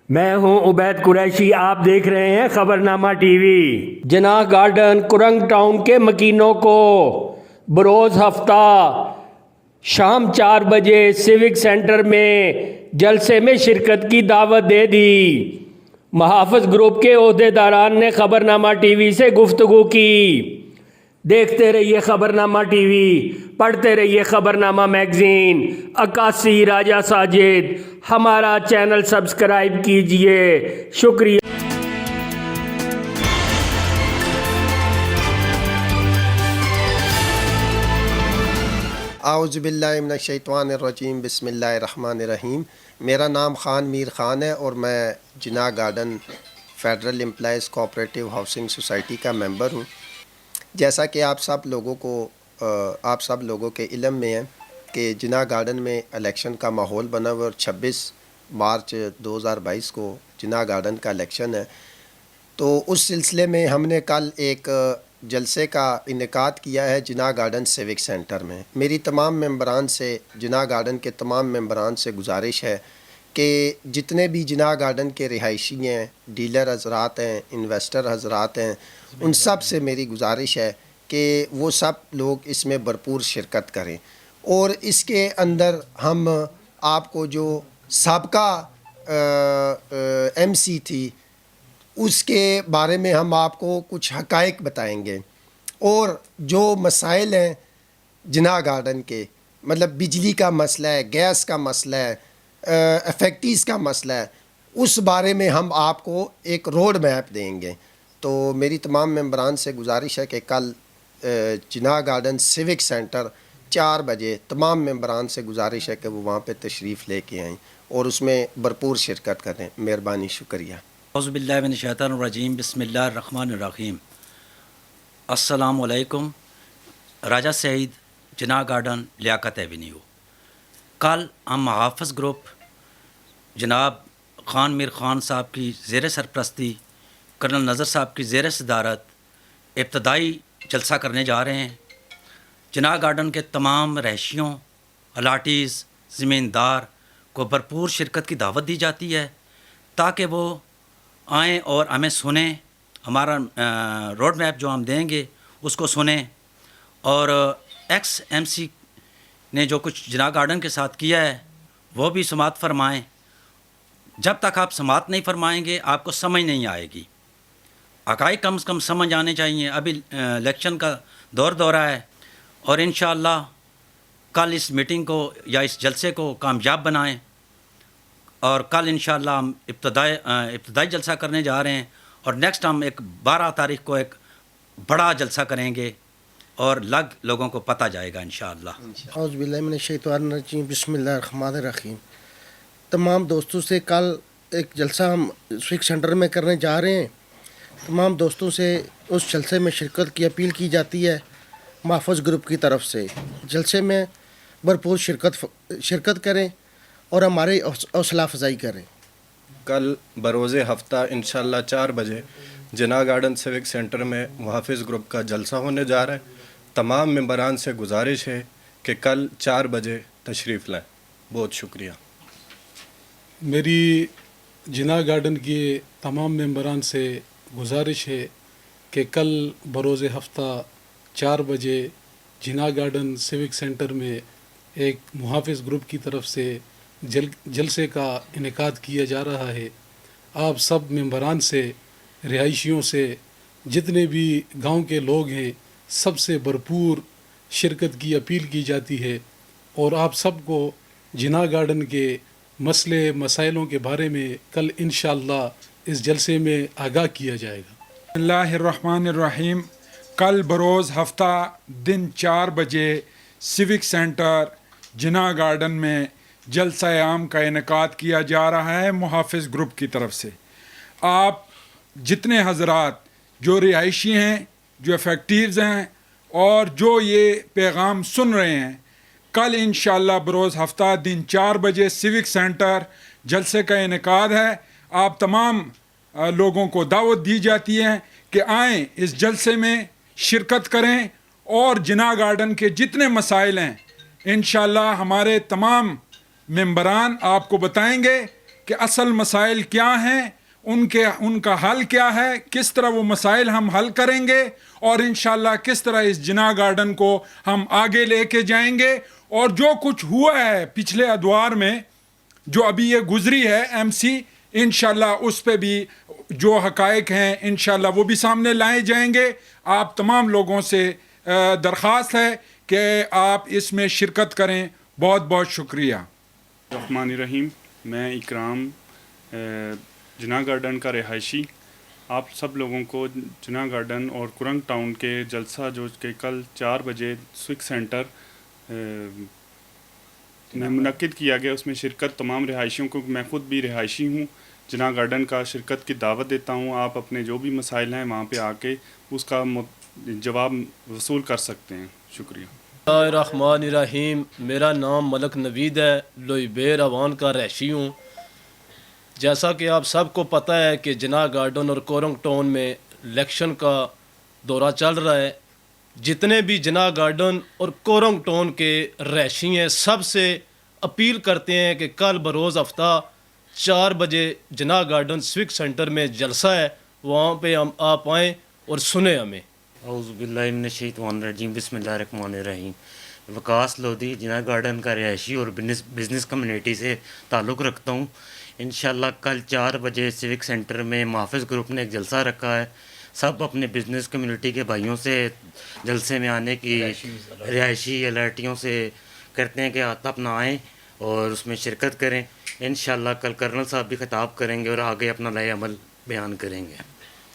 میں ہوں عبید قریشی، آپ دیکھ رہے ہیں خبرنامہ ٹی وی۔ جناح گارڈن کرنگ ٹاؤن کے مکینوں کو بروز ہفتہ شام 4 بجے سیوک سینٹر میں جلسے میں شرکت کی دعوت دے دی۔ محافظ گروپ کے عہدیداران نے خبرنامہ ٹی وی سے گفتگو کی۔ دیکھتے رہیے خبرنامہ ٹی وی، پڑھتے رہیے خبرنامہ میگزین۔ 81 راجہ ساجد، ہمارا چینل سبسکرائب کیجئے، شکریہ۔ اعوذ باللہ من الشیطان الرجیم، بسم اللہ الرحمن الرحیم۔ میرا نام خان میر خان ہے اور میں Jinnah garden federal employees cooperative housing society کا ممبر ہوں۔ جیسا کہ آپ سب لوگوں کے علم میں ہے کہ جناح گارڈن میں الیکشن کا ماحول بنا ہوا اور 26 مارچ 2022 کو جناح گارڈن کا الیکشن ہے، تو اس سلسلے میں ہم نے کل ایک جلسے کا انعقاد کیا ہے جناح گارڈن سیوک سینٹر میں۔ میری تمام ممبران سے، جناح گارڈن کے تمام ممبران سے گزارش ہے کہ جتنے بھی جناح گارڈن کے رہائشی ہیں، ڈیلر حضرات ہیں، انویسٹر حضرات ہیں، ان سب سے میری گزارش ہے کہ وہ سب لوگ اس میں بھرپور شرکت کریں۔ اور اس کے اندر ہم آپ کو جو سابقہ ایم سی تھی اس کے بارے میں ہم آپ کو کچھ حقائق بتائیں گے، اور جو مسائل ہیں جناح گارڈن کے، مطلب بجلی کا مسئلہ ہے، گیس کا مسئلہ ہے، افیکٹیز کا مسئلہ ہے، اس بارے میں ہم آپ کو ایک روڈ میپ دیں گے۔ تو میری تمام ممبران سے گزارش ہے کہ کل جناح گارڈن سیوک سینٹر 4 بجے تمام ممبران سے گزارش ہے کہ وہ وہاں پہ تشریف لے کے آئیں اور اس میں بھرپور شرکت کریں۔ مہربانی، شکریہ۔ اعوذ باللہ من الشیطان الرجیم، بسم اللہ الرحمن الرحیم۔ السلام علیکم۔ راجہ سعید، جناح گارڈن، لیاقت ایونیو۔ کل ہم محافظ گروپ جناب خان میر خان صاحب کی زیر سرپرستی، کرنل نذر صاحب کی زیر صدارت ابتدائی جلسہ کرنے جا رہے ہیں۔ جناح گارڈن کے تمام رہائشیوں، الاٹیز، زمیندار کو بھرپور شرکت کی دعوت دی جاتی ہے تاکہ وہ آئیں اور ہمیں سنیں، ہمارا روڈ میپ جو ہم دیں گے اس کو سنیں، اور ایکس ایم سی نے جو کچھ جناح گارڈن کے ساتھ کیا ہے وہ بھی سماعت فرمائیں۔ جب تک آپ سماعت نہیں فرمائیں گے آپ کو سمجھ نہیں آئے گی، حقائق کم سے کم سمجھ آنے چاہیے۔ ابھی الیکشن کا دورہ ہے، اور انشاءاللہ کل اس میٹنگ کو یا اس جلسے کو کامیاب بنائیں، اور کل انشاءاللہ ہم ابتدائی جلسہ کرنے جا رہے ہیں، اور نیکسٹ ہم 12 تاریخ کو ایک بڑا جلسہ کریں گے اور لوگوں کو پتہ جائے گا انشاءاللہ۔ اعوذ باللہ من الشیطان الرجیم، بسم اللہ الرحمن الرحیم۔ تمام دوستوں سے کل ایک جلسہ ہم سیوک سینٹر میں کرنے جا رہے ہیں۔ تمام دوستوں سے اس جلسے میں شرکت کی اپیل کی جاتی ہے محافظ گروپ کی طرف سے۔ جلسے میں بھرپور شرکت کریں اور ہماری حوصلہ افزائی کریں۔ کل بروز ہفتہ انشاءاللہ 4 بجے جناح گارڈن سیوک سینٹر میں محافظ گروپ کا جلسہ ہونے جا رہا ہے۔ تمام ممبران سے گزارش ہے کہ کل 4 بجے تشریف لائیں۔ بہت شکریہ۔ میری جناح گارڈن کے تمام ممبران سے گزارش ہے کہ کل بروز ہفتہ 4 بجے جناح گارڈن سیوک سینٹر میں ایک محافظ گروپ کی طرف سے جلسے کا انعقاد کیا جا رہا ہے۔ آپ سب ممبران سے، رہائشیوں سے، جتنے بھی گاؤں کے لوگ ہیں، سب سے بھرپور شرکت کی اپیل کی جاتی ہے، اور آپ سب کو جناح گارڈن کے مسائلوں کے بارے میں کل انشاءاللہ اس جلسے میں آگاہ کیا جائے گا۔ بسم اللہ الرحمن الرحیم۔ کل بروز ہفتہ دن 4 بجے سیوک سینٹر جناح گارڈن میں جلسہ عام کا انعقاد کیا جا رہا ہے محافظ گروپ کی طرف سے۔ آپ جتنے حضرات جو رہائشی ہیں، جو افیکٹیوز ہیں، اور جو یہ پیغام سن رہے ہیں، کل انشاءاللہ بروز ہفتہ دن 4 بجے سیوک سینٹر جلسے کا انعقاد ہے۔ آپ تمام لوگوں کو دعوت دی جاتی ہے کہ آئیں اس جلسے میں شرکت کریں، اور جناح گارڈن کے جتنے مسائل ہیں انشاءاللہ ہمارے تمام ممبران آپ کو بتائیں گے کہ اصل مسائل کیا ہیں، ان کا حل کیا ہے، کس طرح وہ مسائل ہم حل کریں گے، اور انشاءاللہ کس طرح اس جناح گارڈن کو ہم آگے لے کے جائیں گے. اور جو کچھ ہوا ہے پچھلے ادوار میں، جو ابھی یہ گزری ہے ایم سی، انشاءاللہ اس پہ بھی جو حقائق ہیں انشاءاللہ وہ بھی سامنے لائے جائیں گے. آپ تمام لوگوں سے درخواست ہے کہ آپ اس میں شرکت کریں. بہت بہت شکریہ. الرحمن الرحیم. میں اکرام، جناح گارڈن کا رہائشی، آپ سب لوگوں کو جناح گارڈن اور کرنگ ٹاؤن کے جلسہ جو کہ کل 4 بجے سوک سینٹر میں منعقد کیا گیا، اس میں شرکت تمام رہائشیوں کو، میں خود بھی رہائشی ہوں، جناح گارڈن کا شرکت کی دعوت دیتا ہوں. آپ اپنے جو بھی مسائل ہیں وہاں پہ آ کے اس کا جواب وصول کر سکتے ہیں. شکریہ. بسم اللہ الرحمن الرحیم. میرا نام ملک نوید ہے، لوئی بیر اوان کا رہائشی ہوں. جیسا کہ آپ سب کو پتہ ہے کہ جناح گارڈن اور کورنگ ٹاؤن میں الیکشن کا دورہ چل رہا ہے. جتنے بھی جناح گارڈن اور کورنگ ٹاؤن کے رہائشی ہیں سب سے اپیل کرتے ہیں کہ کل بروز ہفتہ 4 بجے جناح گارڈن سوک سینٹر میں جلسہ ہے، وہاں پہ ہم آپ آئیں اور سنیں ہمیں. اعوذ باللہ من الشیطان الرجیم. بسم اللہ الرحمن الرحیم. وکاس لودھی جناح گارڈن کا رہائشی اور بزنس کمیونٹی سے تعلق رکھتا ہوں. انشاءاللہ کل 4 بجے سیوک سینٹر میں محافظ گروپ نے ایک جلسہ رکھا ہے. سب اپنے بزنس کمیونٹی کے بھائیوں سے جلسے میں آنے کی، رہائشی الرٹیوں سے کرتے ہیں کہ اپنا آئیں اور اس میں شرکت کریں. انشاءاللہ کل کرنل صاحب بھی خطاب کریں گے اور آگے اپنا نئے عمل بیان کریں گے.